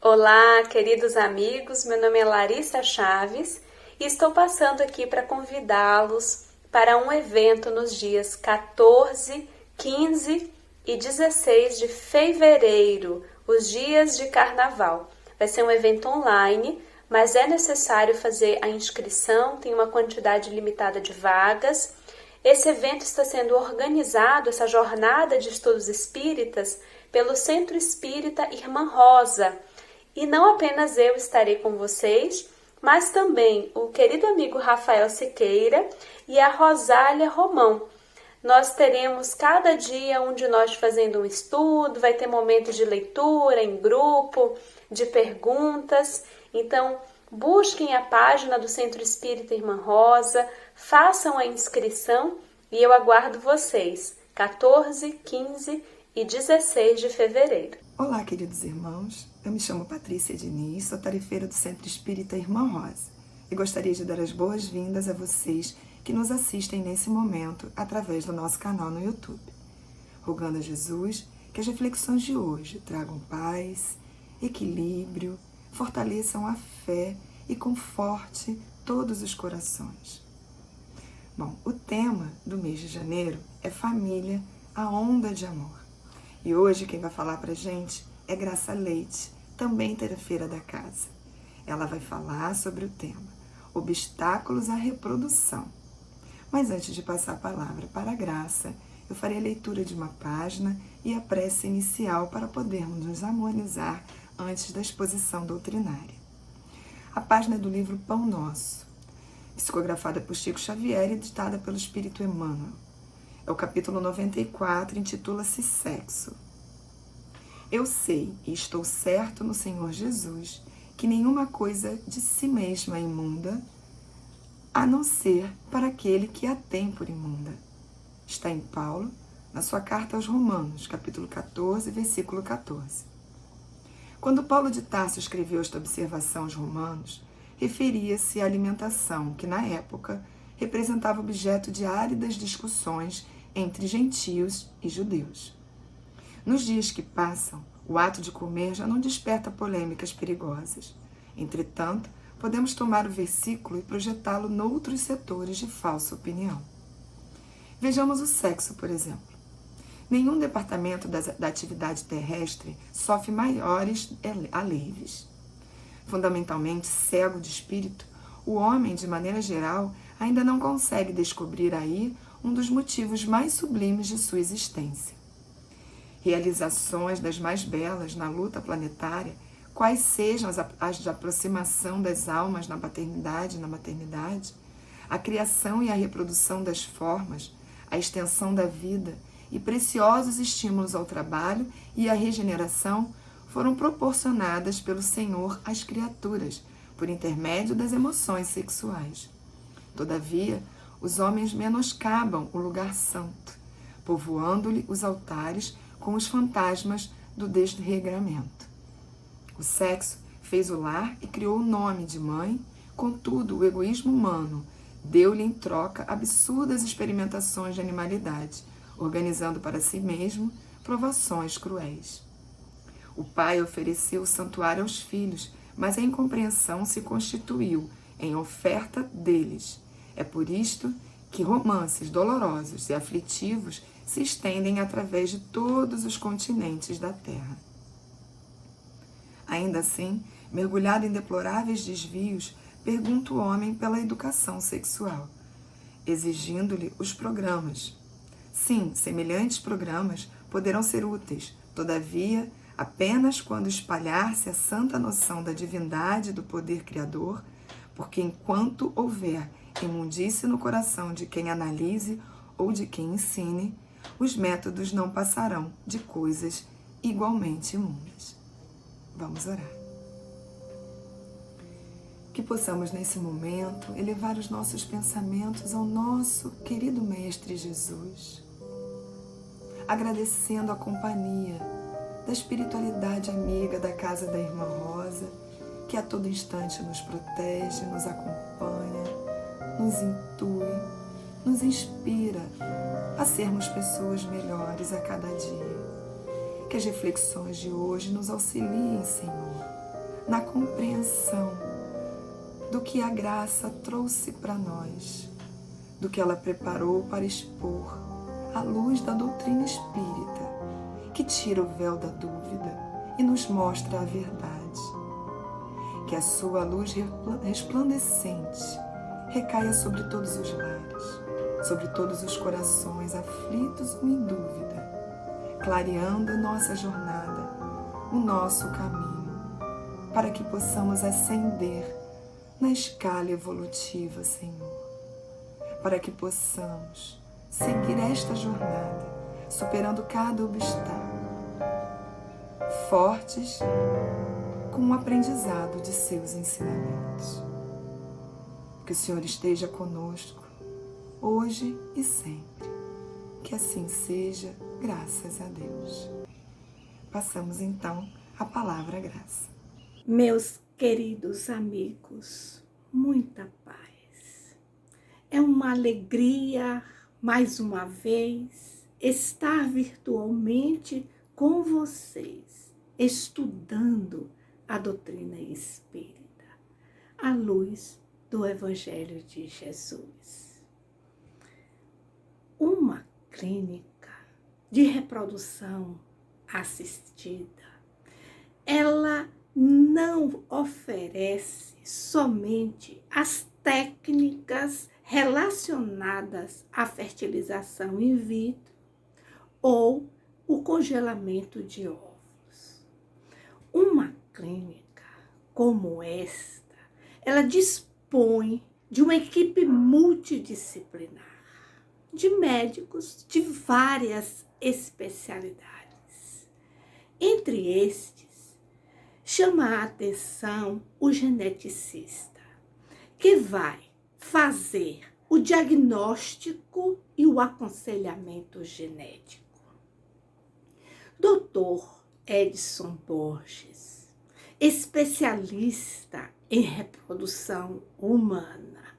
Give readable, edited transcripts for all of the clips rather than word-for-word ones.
Olá, queridos amigos, meu nome é Larissa Chaves e estou passando aqui para convidá-los para um evento nos dias 14, 15 e 16 de fevereiro, os dias de carnaval. Vai ser um evento online, mas é necessário fazer a inscrição, tem uma quantidade limitada de vagas. Esse evento está sendo organizado, essa jornada de estudos espíritas, pelo Centro Espírita Irmã Rosa. E não apenas eu estarei com vocês, mas também o querido amigo Rafael Siqueira e a Rosália Romão. Nós teremos cada dia um de nós fazendo um estudo, vai ter momentos de leitura em grupo, de perguntas. Então, busquem a página do Centro Espírita Irmã Rosa, façam a inscrição e eu aguardo vocês, 14, 15 e 16 de fevereiro. Olá, queridos irmãos. Eu me chamo Patrícia Diniz, sou tarefeira do Centro Espírita Irmã Rosa e gostaria de dar as boas-vindas a vocês que nos assistem nesse momento através do nosso canal no YouTube. Rogando a Jesus que as reflexões de hoje tragam paz, equilíbrio, fortaleçam a fé e conforte todos os corações. Bom, o tema do mês de janeiro é Família, a onda de amor. E hoje quem vai falar pra gente é Graça Leite, também tarefeira da casa. Ela vai falar sobre o tema Obstáculos à Reprodução. Mas antes de passar a palavra para a Graça, eu farei a leitura de uma página e a prece inicial para podermos nos harmonizar antes da exposição doutrinária. A página é do livro Pão Nosso, psicografada por Chico Xavier e ditada pelo Espírito Emmanuel. É o capítulo 94, intitula-se Sexo. Eu sei e estou certo no Senhor Jesus que nenhuma coisa de si mesma é imunda, a não ser para aquele que a tem por imunda. Está em Paulo, na sua carta aos Romanos, capítulo 14, versículo 14. Quando Paulo de Tarso escreveu esta observação aos Romanos, referia-se à alimentação que, na época, representava objeto de áridas discussões entre gentios e judeus. Nos dias que passam, o ato de comer já não desperta polêmicas perigosas. Entretanto, podemos tomar o versículo e projetá-lo noutros setores de falsa opinião. Vejamos o sexo, por exemplo. Nenhum departamento da atividade terrestre sofre maiores aleives. Fundamentalmente cego de espírito, o homem, de maneira geral, ainda não consegue descobrir aí um dos motivos mais sublimes de sua existência. Realizações das mais belas na luta planetária, quais sejam as de aproximação das almas na paternidade e na maternidade, a criação e a reprodução das formas, a extensão da vida e preciosos estímulos ao trabalho e à regeneração foram proporcionadas pelo Senhor às criaturas, por intermédio das emoções sexuais. Todavia, os homens menoscabam o lugar santo, povoando-lhe os altares com os fantasmas do desregramento. O sexo fez o lar e criou o nome de mãe, contudo, o egoísmo humano deu-lhe em troca absurdas experimentações de animalidade, organizando para si mesmo provações cruéis. O pai ofereceu o santuário aos filhos, mas a incompreensão se constituiu em oferta deles. É por isto que romances dolorosos e aflitivos se estendem através de todos os continentes da Terra. Ainda assim, mergulhado em deploráveis desvios, pergunta o homem pela educação sexual, exigindo-lhe os programas. Sim, semelhantes programas poderão ser úteis, todavia, apenas quando espalhar-se a santa noção da divindade do poder criador, porque enquanto houver imundície no coração de quem analise ou de quem ensine, os métodos não passarão de coisas igualmente imundas. Vamos orar. Que possamos nesse momento elevar os nossos pensamentos ao nosso querido Mestre Jesus, agradecendo a companhia da espiritualidade amiga da Casa da Irmã Rosa, que a todo instante nos protege, nos acompanha, nos intui, nos inspira a sermos pessoas melhores a cada dia. Que as reflexões de hoje nos auxiliem, Senhor, na compreensão do que a graça trouxe para nós, do que ela preparou para expor à luz da doutrina espírita, que tira o véu da dúvida e nos mostra a verdade. Que a sua luz resplandecente recaia sobre todos os lares, sobre todos os corações aflitos ou em dúvida, clareando nossa jornada, o nosso caminho, para que possamos ascender na escala evolutiva, Senhor, para que possamos seguir esta jornada, superando cada obstáculo, fortes com o aprendizado de seus ensinamentos. Que o Senhor esteja conosco, hoje e sempre. Que assim seja, graças a Deus. Passamos então a palavra graça. Meus queridos amigos, muita paz. É uma alegria, mais uma vez, estar virtualmente com vocês, estudando a doutrina espírita, à luz do Evangelho de Jesus. Uma clínica de reprodução assistida, ela não oferece somente as técnicas relacionadas à fertilização in vitro ou o congelamento de ovos. Uma clínica como esta, ela dispõe de uma equipe multidisciplinar, de médicos de várias especialidades. Entre estes, chama a atenção o geneticista, que vai fazer o diagnóstico e o aconselhamento genético. Dr. Edson Borges, especialista em reprodução humana,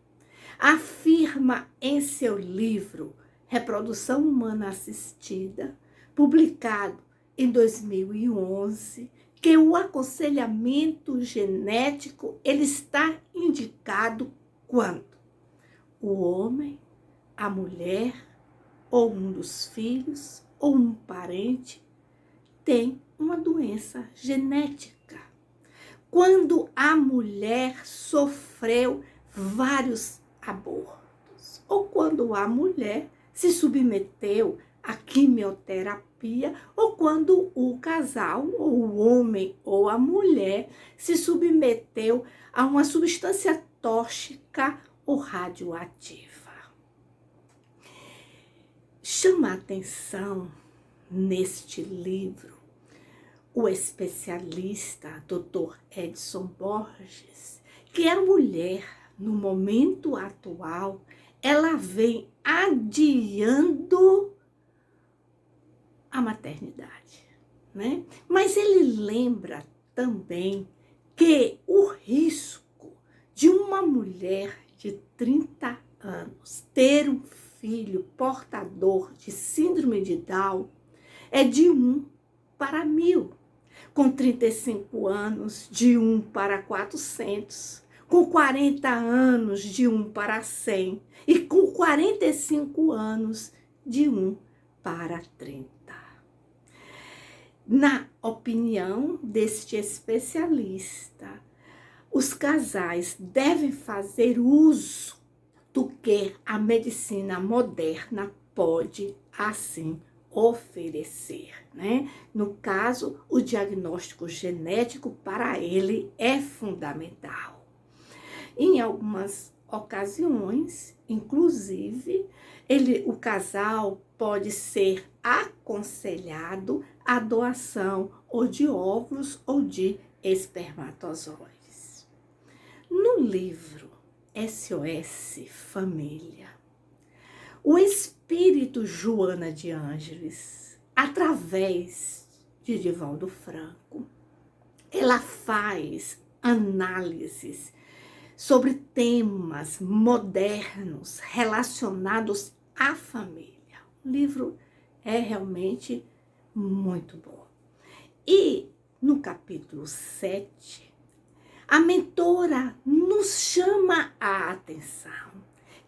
afirma em seu livro Reprodução Humana Assistida, publicado em 2011, que o aconselhamento genético ele está indicado quando o homem, a mulher, ou um dos filhos, ou um parente, tem uma doença genética. Quando a mulher sofreu vários abortos, ou quando a mulher se submeteu à quimioterapia, ou quando o casal, ou o homem ou a mulher, se submeteu a uma substância tóxica ou radioativa. Chama a atenção neste livro o especialista Dr. Edson Borges, que a mulher, no momento atual, ela vem adiando a maternidade, né? Mas ele lembra também que o risco de uma mulher de 30 anos ter um filho portador de síndrome de Down é de 1 para 1000. Com 35 anos, de 1 para 400. Com 40 anos, de 1 para 100. E com 45 anos, de 1 para 30. Na opinião deste especialista, os casais devem fazer uso do que a medicina moderna pode, assim, oferecer, né? No caso, o diagnóstico genético para ele é fundamental. Em algumas ocasiões, inclusive, o casal pode ser aconselhado a doação ou de óvulos ou de espermatozoides. No livro SOS Família, o espírito Joana de Ângeles, através de Divaldo Franco, ela faz análises sobre temas modernos relacionados à família. O livro é realmente muito bom. E no capítulo 7, A mentora nos chama a atenção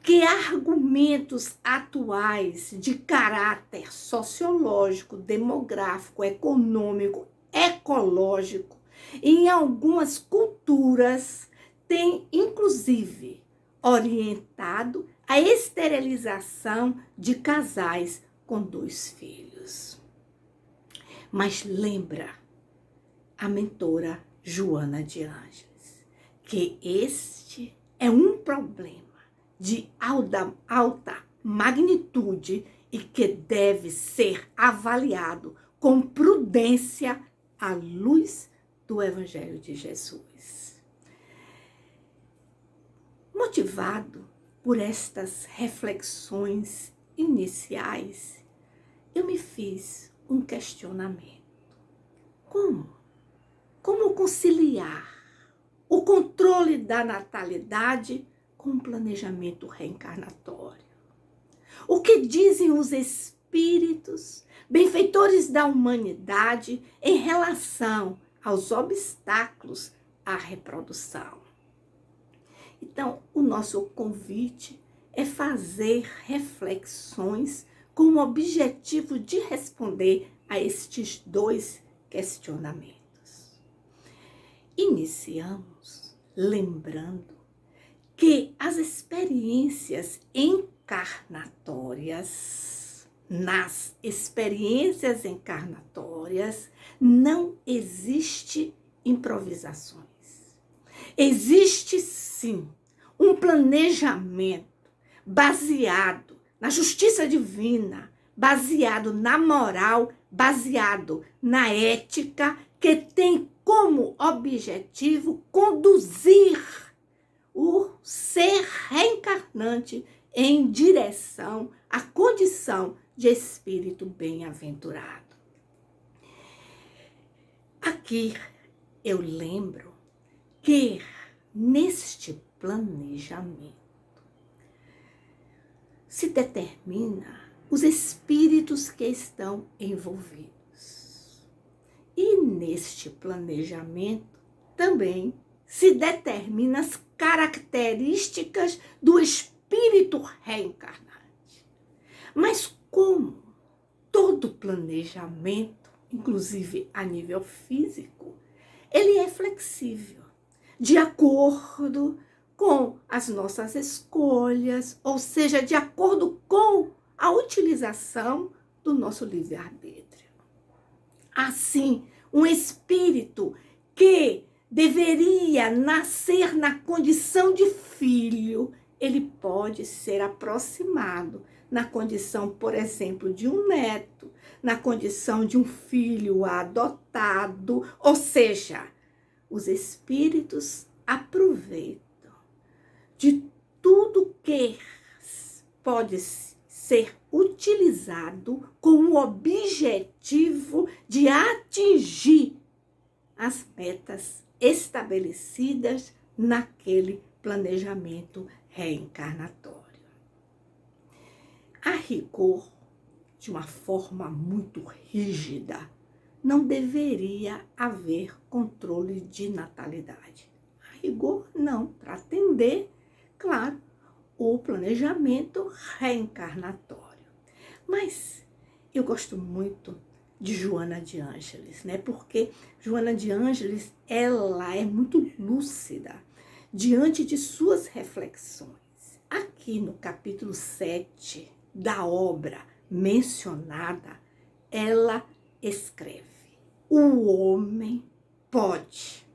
que argumentos atuais de caráter sociológico, demográfico, econômico, ecológico, em algumas culturas, têm inclusive orientado a esterilização de casais com 2 filhos. Mas lembra a mentora Joana de Ângeles que este é um problema de alta magnitude e que deve ser avaliado com prudência à luz do Evangelho de Jesus. Motivado por estas reflexões iniciais, eu me fiz um questionamento. Como conciliar o controle da natalidade com o planejamento reencarnatório? O que dizem os espíritos, benfeitores da humanidade, em relação aos obstáculos à reprodução? Então, o nosso convite é fazer reflexões com o objetivo de responder a estes 2 questionamentos. Iniciamos lembrando que as experiências encarnatórias, nas experiências encarnatórias, não existe improvisações. Existe sim um planejamento baseado na justiça divina, baseado na moral, baseado na ética, que tem como objetivo conduzir o ser reencarnante em direção à condição de espírito bem-aventurado. Aqui eu lembro que neste planejamento se determina os espíritos que estão envolvidos. E neste planejamento também se determinam as características do espírito reencarnante. Mas como todo planejamento, inclusive a nível físico, ele é flexível, de acordo com as nossas escolhas, ou seja, de acordo com a utilização do nosso livre-arbítrio. Assim, um espírito que deveria nascer na condição de filho, ele pode ser aproximado na condição, por exemplo, de um neto, na condição de um filho adotado, ou seja, os espíritos aproveitam de tudo que pode ser utilizado com o objetivo de atingir as metas estabelecidas naquele planejamento reencarnatório. A rigor, de uma forma muito rígida, não deveria haver controle de natalidade. A rigor, não, para atender, claro, o planejamento reencarnatório. Mas eu gosto muito de Joana de Ângeles, né? Porque Joana de Ângeles, ela é muito lúcida diante de suas reflexões. Aqui no capítulo 7 da obra mencionada, ela escreve: o homem pode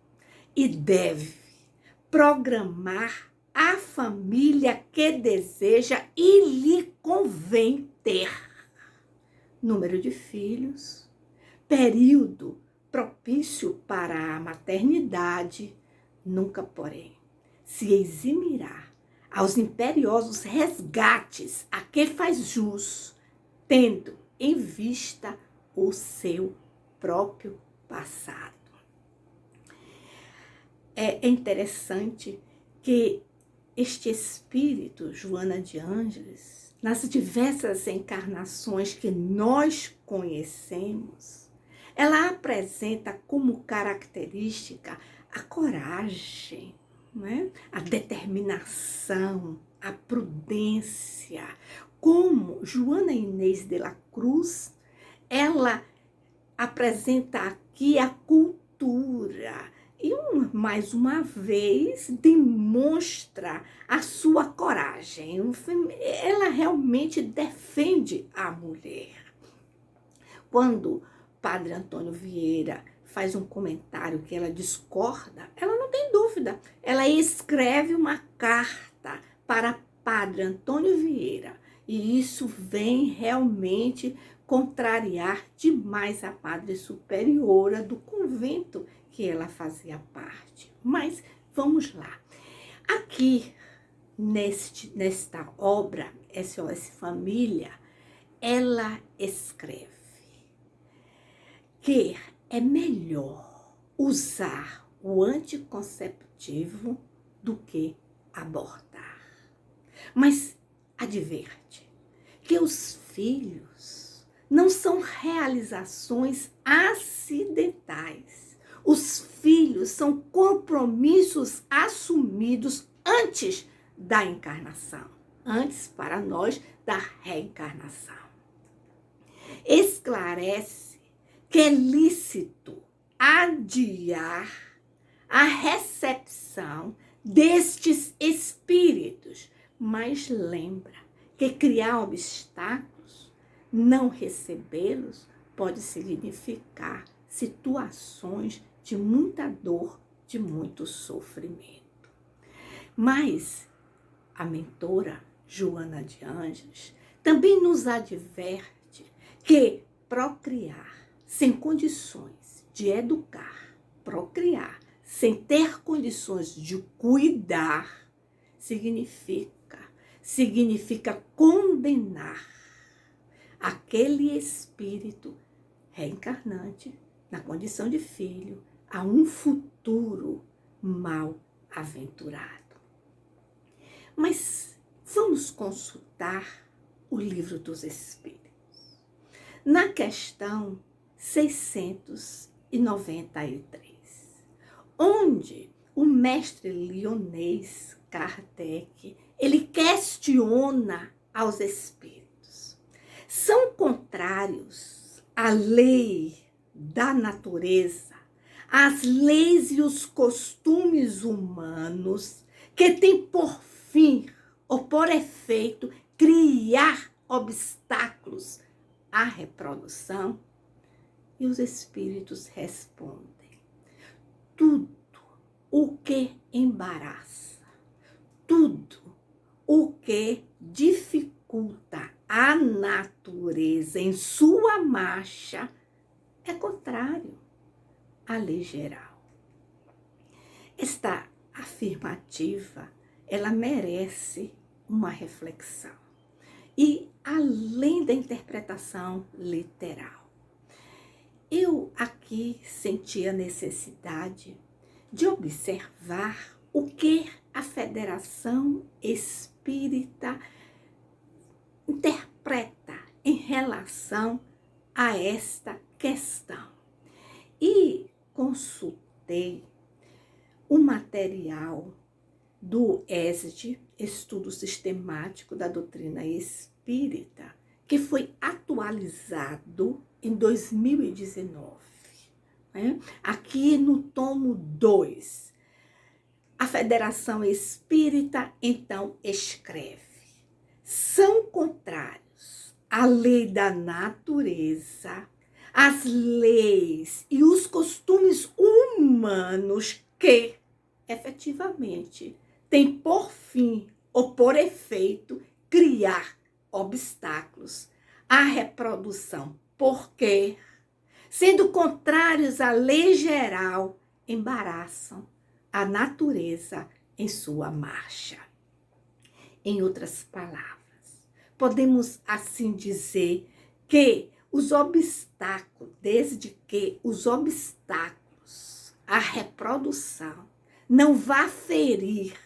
e deve programar a família que deseja e lhe convém ter. Número de filhos, período propício para a maternidade, nunca, porém, se eximirá aos imperiosos resgates a que faz jus, tendo em vista o seu próprio passado. É interessante que este espírito, Joana de Ângeles, nas diversas encarnações que nós conhecemos, ela apresenta como característica a coragem, né? A determinação, a prudência. Como Joana Inês de la Cruz, ela apresenta aqui a cultura e, mais uma vez, demonstra a sua coragem. Ela realmente defende a mulher. Quando Padre Antônio Vieira faz um comentário que ela discorda, ela não tem dúvida. Ela escreve uma carta para Padre Antônio Vieira. E isso vem realmente contrariar demais a Padre Superiora do convento que ela fazia parte. Mas vamos lá. Aqui, nesta obra, SOS Família, ela escreve que é melhor usar o anticonceptivo do que abortar. Mas adverte que os filhos não são realizações acidentais. Os filhos são compromissos assumidos antes da encarnação, antes para nós da reencarnação. Esclarece que é lícito adiar a recepção destes espíritos, mas lembra que criar obstáculos, não recebê-los, pode significar situações de muita dor, de muito sofrimento. Mas a mentora Joana de Ângeles também nos adverte que procriar sem condições de educar, procriar sem ter condições de cuidar, significa condenar aquele espírito reencarnante na condição de filho a um futuro mal aventurado. Mas vamos consultar o Livro dos Espíritos. Na questão 693, onde o mestre lionês Kardec, ele questiona aos espíritos. São contrários à lei da natureza, às leis e os costumes humanos que têm por fim ou por efeito criar obstáculos à reprodução? E os espíritos respondem: tudo o que embaraça, tudo o que dificulta a natureza em sua marcha é contrário à lei geral. Esta afirmativa, ela merece uma reflexão. E além da interpretação literal, eu aqui senti a necessidade de observar o que a Federação Espírita interpreta em relação a esta questão. E consultei o material do ESD, Estudo Sistemático da Doutrina Espírita, que foi atualizado em 2019. Né? Aqui no tomo 2, a Federação Espírita, então, escreve: são contrários à lei da natureza, às leis e os costumes humanos que, efetivamente, têm por fim ou por efeito criar obstáculos à reprodução, porque, sendo contrários à lei geral, embaraçam a natureza em sua marcha. Em outras palavras, podemos assim dizer que desde que os obstáculos à reprodução não vá ferir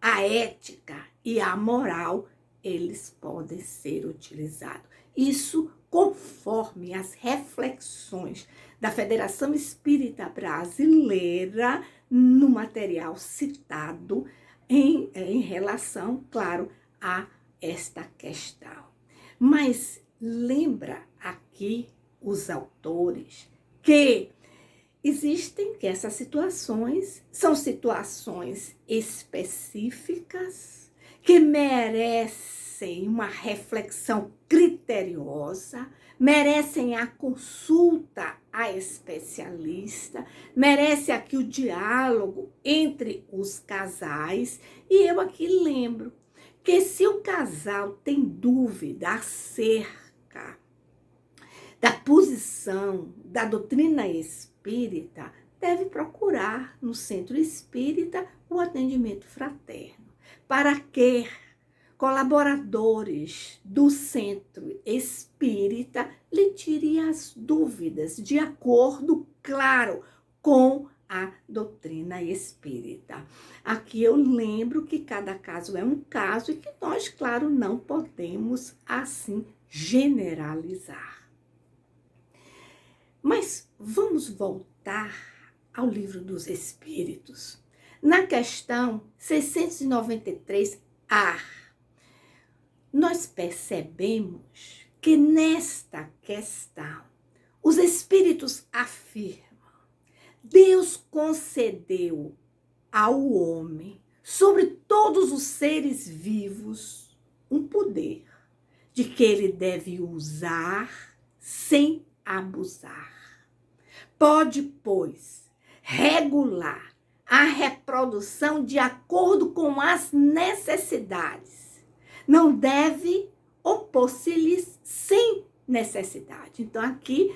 a ética e a moral, eles podem ser utilizados. Isso conforme as reflexões da Federação Espírita Brasileira no material citado em relação, claro, a esta questão. Mas lembra aqui os autores que existem que essas situações são situações específicas que merecem uma reflexão criteriosa, merecem a consulta a especialista, merece aqui o diálogo entre os casais. E eu aqui lembro que se o casal tem dúvida acerca da posição da doutrina espírita, deve procurar no centro espírita o atendimento fraterno, para que colaboradores do centro espírita lhe tirem as dúvidas de acordo, claro, com a doutrina espírita. Aqui eu lembro que cada caso é um caso e que nós, claro, não podemos assim generalizar. Mas vamos voltar ao Livro dos Espíritos. Na questão 693A, nós percebemos que nesta questão os Espíritos afirmam: Deus concedeu ao homem, sobre todos os seres vivos, um poder de que ele deve usar sem abusar. Pode, pois, regular a reprodução de acordo com as necessidades. Não deve opor-se-lhes sem necessidade. Então, aqui,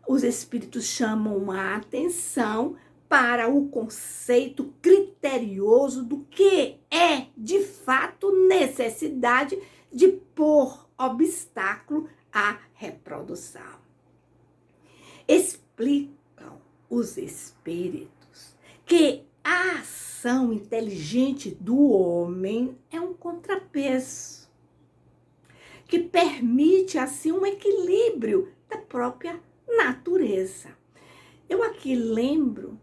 os espíritos chamam a atenção para o conceito criterioso do que é, de fato, necessidade de pôr obstáculo à reprodução. Explicam os espíritos que a ação inteligente do homem é um contrapeso que permite, assim, um equilíbrio da própria natureza. Eu aqui lembro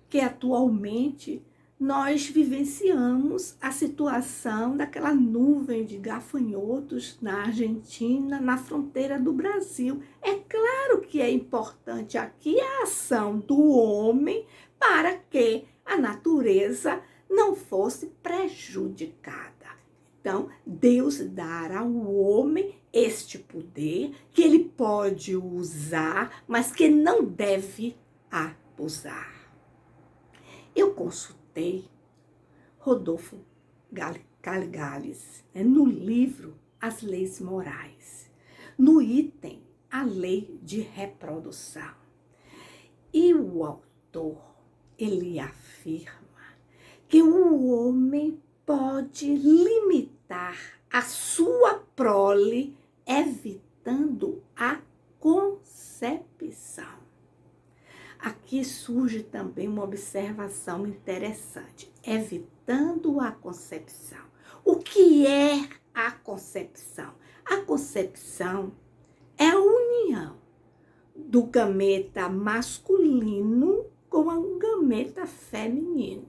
que atualmente nós vivenciamos a situação daquela nuvem de gafanhotos na Argentina, na fronteira do Brasil. É claro que é importante aqui a ação do homem para que a natureza não fosse prejudicada. Então, Deus dará ao homem este poder que ele pode usar, mas que não deve abusar. Eu consultei Rodolfo Caligares no livro As Leis Morais, no item A Lei de Reprodução. E o autor, ele afirma que o homem pode limitar a sua prole evitando a concepção. Aqui surge também uma observação interessante, evitando a concepção. O que é a concepção? A concepção é a união do gameta masculino com o gameta feminino.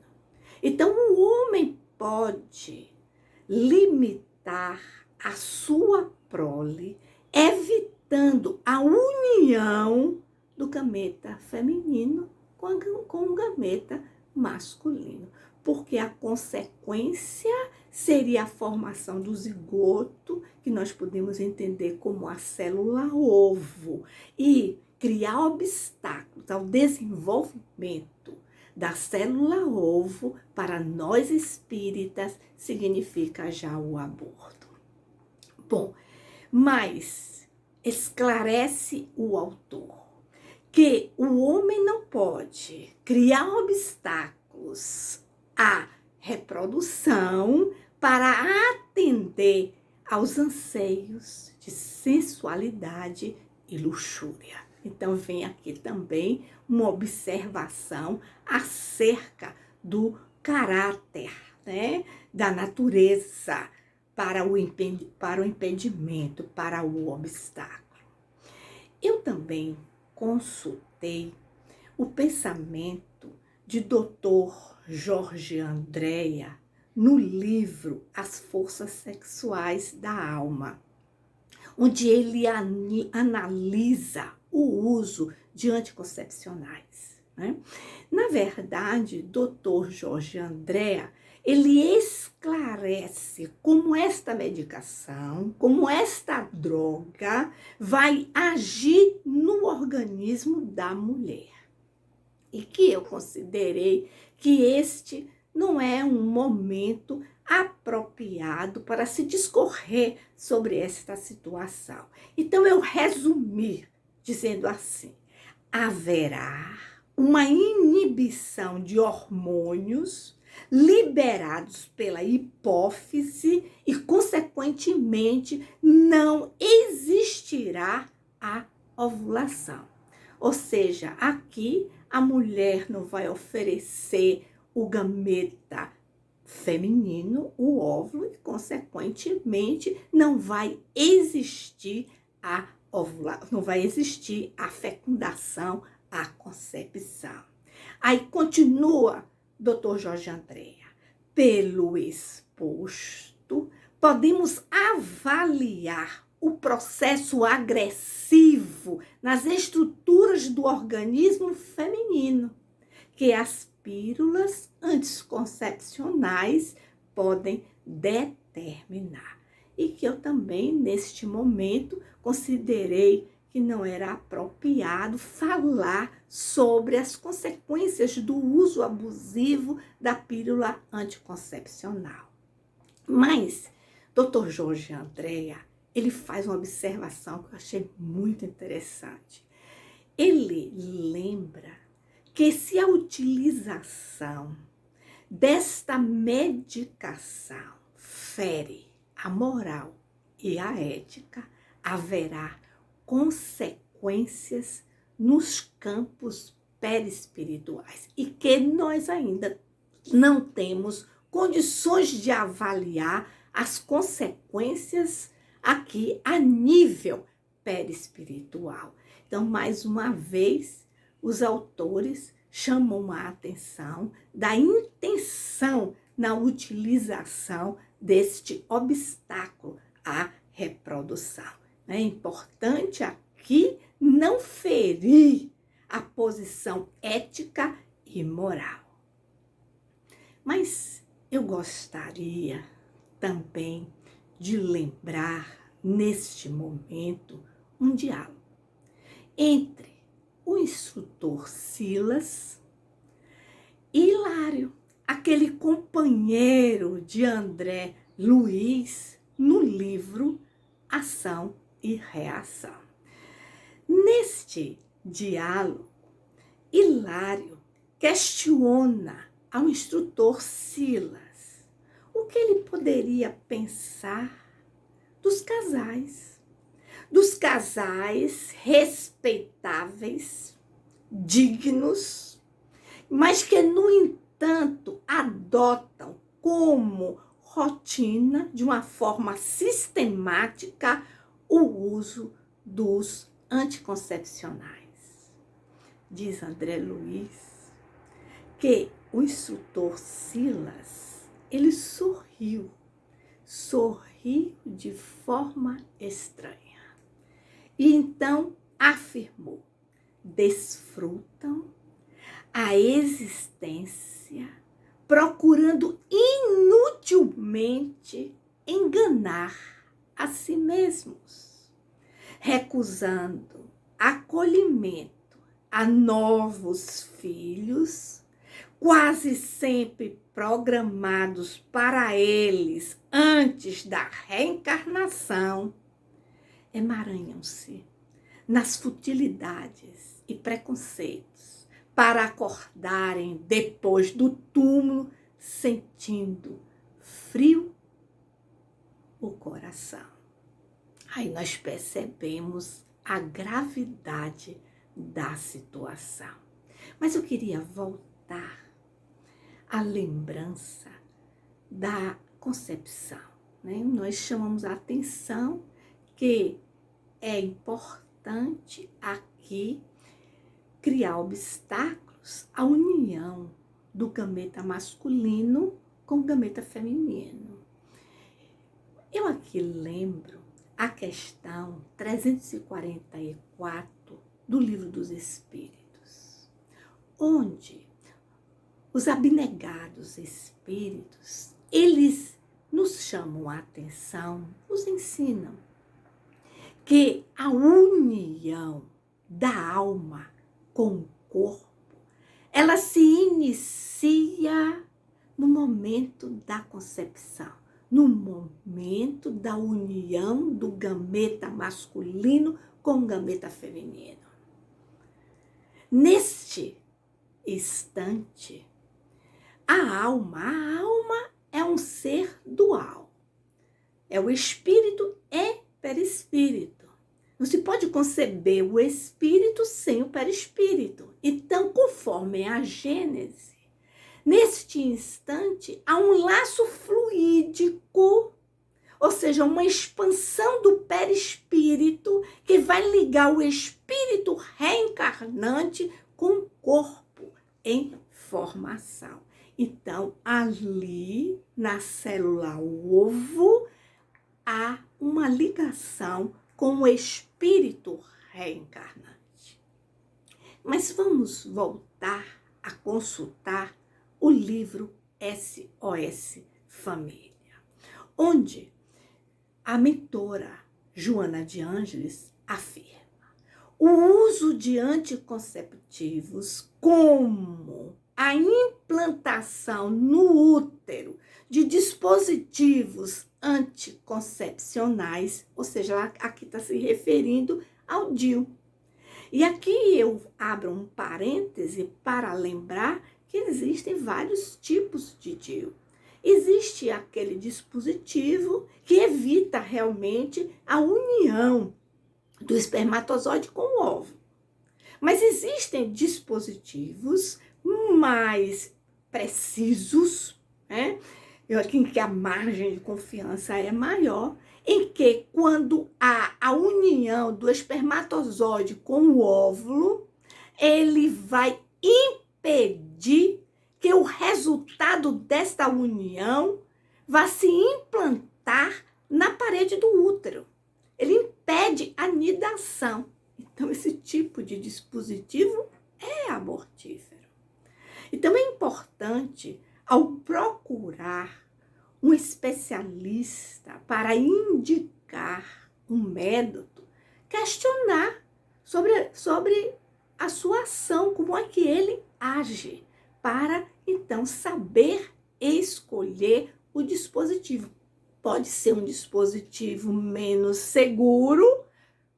Então, o homem pode limitar a sua prole, evitando a união do gameta feminino com o gameta masculino, porque a consequência seria a formação do zigoto, que nós podemos entender como a célula ovo, e criar obstáculos ao desenvolvimento da célula ovo, para nós espíritas, significa já o aborto. Bom, mas esclarece o autor que o homem não pode criar obstáculos à reprodução para atender aos anseios de sensualidade e luxúria. Então, vem aqui também uma observação acerca do caráter, né, da natureza para o impedimento, para o obstáculo. Eu também consultei citei o pensamento de Dr. Jorge Andréa no livro As Forças Sexuais da Alma, onde ele analisa o uso de anticoncepcionais, né? Na verdade, Dr. Jorge Andréa, ele esclarece como esta medicação, como esta droga vai agir no organismo da mulher. E que eu considerei que este não é um momento apropriado para se discorrer sobre esta situação. Então eu resumi dizendo assim: haverá uma inibição de hormônios liberados pela hipófise e, consequentemente, não existirá a ovulação. Ou seja, aqui a mulher não vai oferecer o gameta feminino, o óvulo, e, consequentemente, não vai existir a ovulação, não vai existir a fecundação, a concepção. Aí continua Dr. Jorge Andréa: pelo exposto, podemos avaliar o processo agressivo nas estruturas do organismo feminino, que as pílulas anticoncepcionais podem determinar. E que eu também, neste momento, considerei que não era apropriado falar sobre as consequências do uso abusivo da pílula anticoncepcional. Mas Dr. Jorge Andréa, ele faz uma observação que eu achei muito interessante. Ele lembra que se a utilização desta medicação fere a moral e a ética, haverá consequências nos campos perispirituais e que nós ainda não temos condições de avaliar as consequências aqui a nível perispiritual. Então, mais uma vez, os autores chamam a atenção da intenção na utilização deste obstáculo à reprodução. É importante aqui não ferir a posição ética e moral. Mas eu gostaria também de lembrar, neste momento, um diálogo entre o instrutor Silas e Hilário, aquele companheiro de André Luiz no livro Ação e Reação. Neste diálogo, Hilário questiona ao instrutor Silas o que ele poderia pensar dos casais respeitáveis, dignos, mas que, no entanto, adotam como rotina, de uma forma sistemática, o uso dos anticoncepcionais. Diz André Luiz que o instrutor Silas, ele sorriu de forma estranha. E então afirmou: desfrutam a existência procurando inutilmente enganar a si mesmos, recusando acolhimento a novos filhos, quase sempre programados para eles antes da reencarnação, emaranham-se nas futilidades e preconceitos para acordarem depois do túmulo sentindo frio o coração. Aí nós percebemos a gravidade da situação. Mas eu queria voltar à lembrança da concepção, né? Nós chamamos a atenção que é importante aqui criar obstáculos à união do gameta masculino com o gameta feminino. Eu aqui lembro a questão 344 do Livro dos Espíritos, onde os abnegados espíritos, eles nos chamam a atenção, nos ensinam que a união da alma com o corpo, ela se inicia no momento da concepção, no momento da união do gameta masculino com o gameta feminino. Neste instante, a alma é um ser dual. É o espírito e perispírito. Não se pode conceber o espírito sem o perispírito. Então, conforme a Gênese, neste instante há um laço fluídico, ou seja, uma expansão do perispírito que vai ligar o espírito reencarnante com o corpo em formação. Então, ali na célula ovo, há uma ligação com o espírito reencarnante. Mas vamos voltar a consultar o livro SOS Família, onde a mentora Joana de Ângeles afirma: o uso de anticonceptivos como a implantação no útero de dispositivos anticoncepcionais, ou seja, aqui está se referindo ao DIU. E aqui eu abro um parêntese para lembrar que existem vários tipos de DIU. Existe aquele dispositivo que evita realmente a união do espermatozoide com o óvulo. Mas existem dispositivos mais precisos, né? Em que a margem de confiança é maior, em que quando há a união do espermatozoide com o óvulo, ele vai impedir que o resultado desta união vá se implantar na parede do útero. Ele impede a nidação. Então, esse tipo de dispositivo é abortífero. Então, é importante, ao procurar um especialista para indicar um método, questionar sobre a sua ação, como é que ele age, para então saber escolher o dispositivo. Pode ser um dispositivo menos seguro,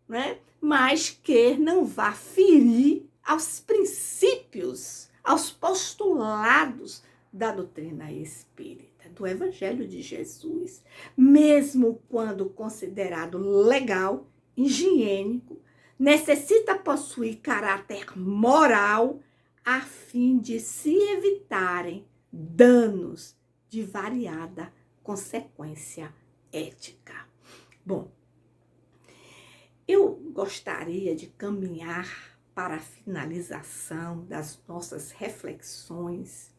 né? Mas que não vá ferir aos princípios, aos postulados da doutrina espírita, do Evangelho de Jesus, mesmo quando considerado legal, higiênico, necessita possuir caráter moral a fim de se evitarem danos de variada consequência ética. Bom, eu gostaria de caminhar para a finalização das nossas reflexões,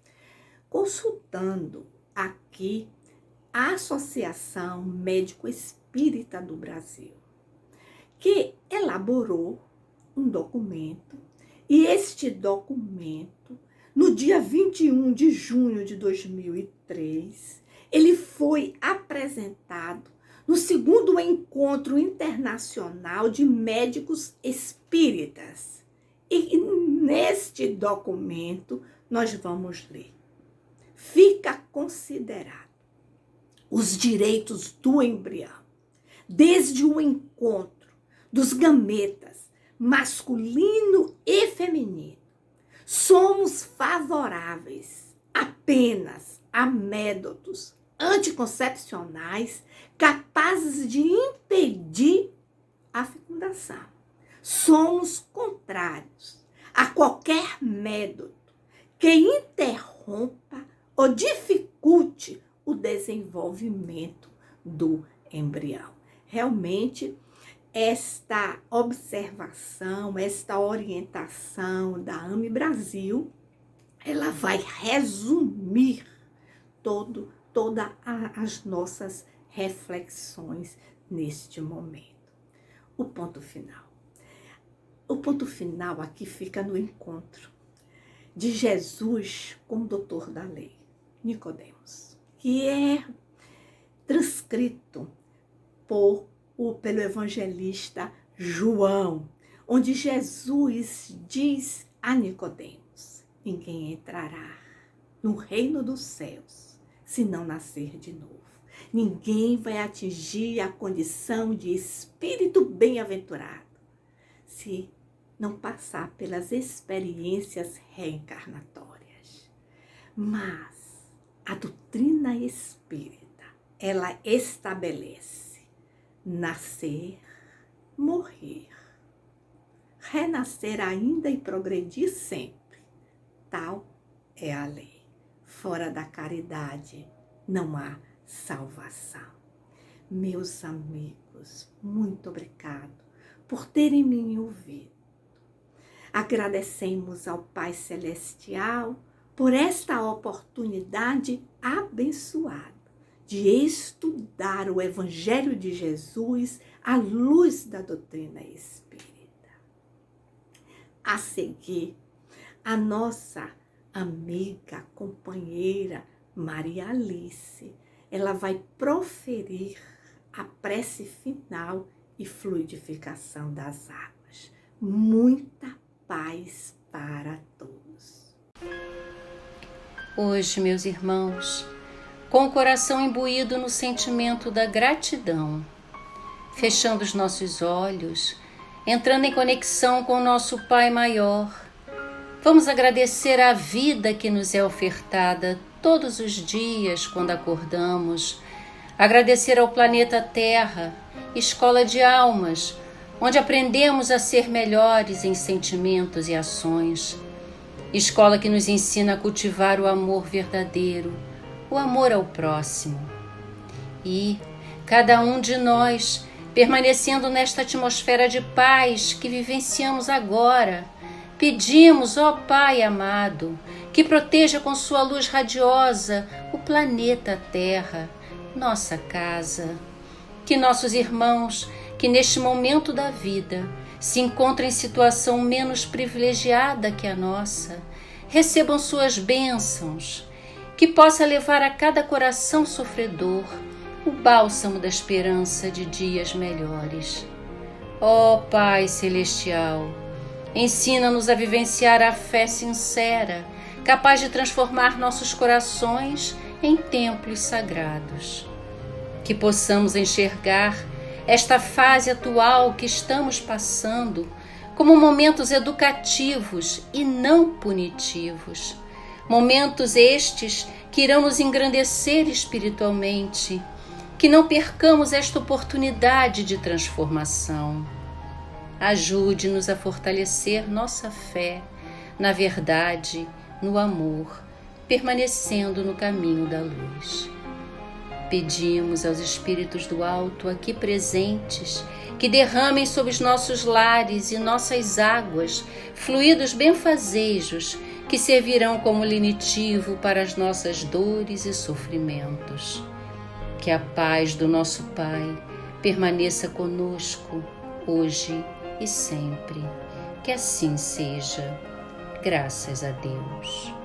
consultando aqui a Associação Médico Espírita do Brasil, que elaborou um documento, e este documento, no dia 21 de junho de 2003, ele foi apresentado no 2º Encontro Internacional de Médicos Espíritas. E neste documento nós vamos ler: fica considerado os direitos do embrião, desde o encontro dos gametas masculino e feminino. Somos favoráveis apenas a métodos anticoncepcionais capazes de impedir a fecundação. Somos contrários a qualquer método que interrompa ou dificulte o desenvolvimento do embrião. Realmente, esta observação, esta orientação da AME Brasil, ela vai resumir todas as nossas reflexões neste momento. O ponto final. O ponto final aqui fica no encontro de Jesus com o doutor da lei, Nicodemos, que é transcrito pelo evangelista João, onde Jesus diz a Nicodemos: ninguém entrará no reino dos céus se não nascer de novo. Ninguém vai atingir a condição de espírito bem-aventurado se não passar pelas experiências reencarnatórias. Mas a doutrina espírita, ela estabelece nascer, morrer, renascer ainda e progredir sempre. Tal é a lei. Fora da caridade não há salvação. Meus amigos, muito obrigado por terem me ouvido. Agradecemos ao Pai Celestial por esta oportunidade abençoada de estudar o Evangelho de Jesus à luz da doutrina espírita. A seguir, a nossa amiga, companheira Maria Alice, ela vai proferir a prece final e fluidificação das águas. Muita paz para todos. Hoje, meus irmãos, com o coração imbuído no sentimento da gratidão, fechando os nossos olhos, entrando em conexão com o nosso Pai Maior, vamos agradecer a vida que nos é ofertada todos os dias quando acordamos, agradecer ao planeta Terra, escola de almas, onde aprendemos a ser melhores em sentimentos e ações, escola que nos ensina a cultivar o amor verdadeiro, o amor ao próximo. E cada um de nós, permanecendo nesta atmosfera de paz que vivenciamos agora, pedimos, ó Pai amado, que proteja com sua luz radiosa o planeta Terra, nossa casa. Que nossos irmãos, que neste momento da vida se encontram em situação menos privilegiada que a nossa, recebam suas bênçãos, que possa levar a cada coração sofredor o bálsamo da esperança de dias melhores. Ó Pai Celestial, ensina-nos a vivenciar a fé sincera, capaz de transformar nossos corações em templos sagrados. Que possamos enxergar esta fase atual que estamos passando como momentos educativos e não punitivos. Momentos estes que irão nos engrandecer espiritualmente. Que não percamos esta oportunidade de transformação. Ajude-nos a fortalecer nossa fé na verdade, no amor, permanecendo no caminho da luz. Pedimos aos Espíritos do Alto aqui presentes que derramem sobre os nossos lares e nossas águas fluidos benfazejos que servirão como lenitivo para as nossas dores e sofrimentos. Que a paz do nosso Pai permaneça conosco hoje e sempre. Que assim seja. Graças a Deus.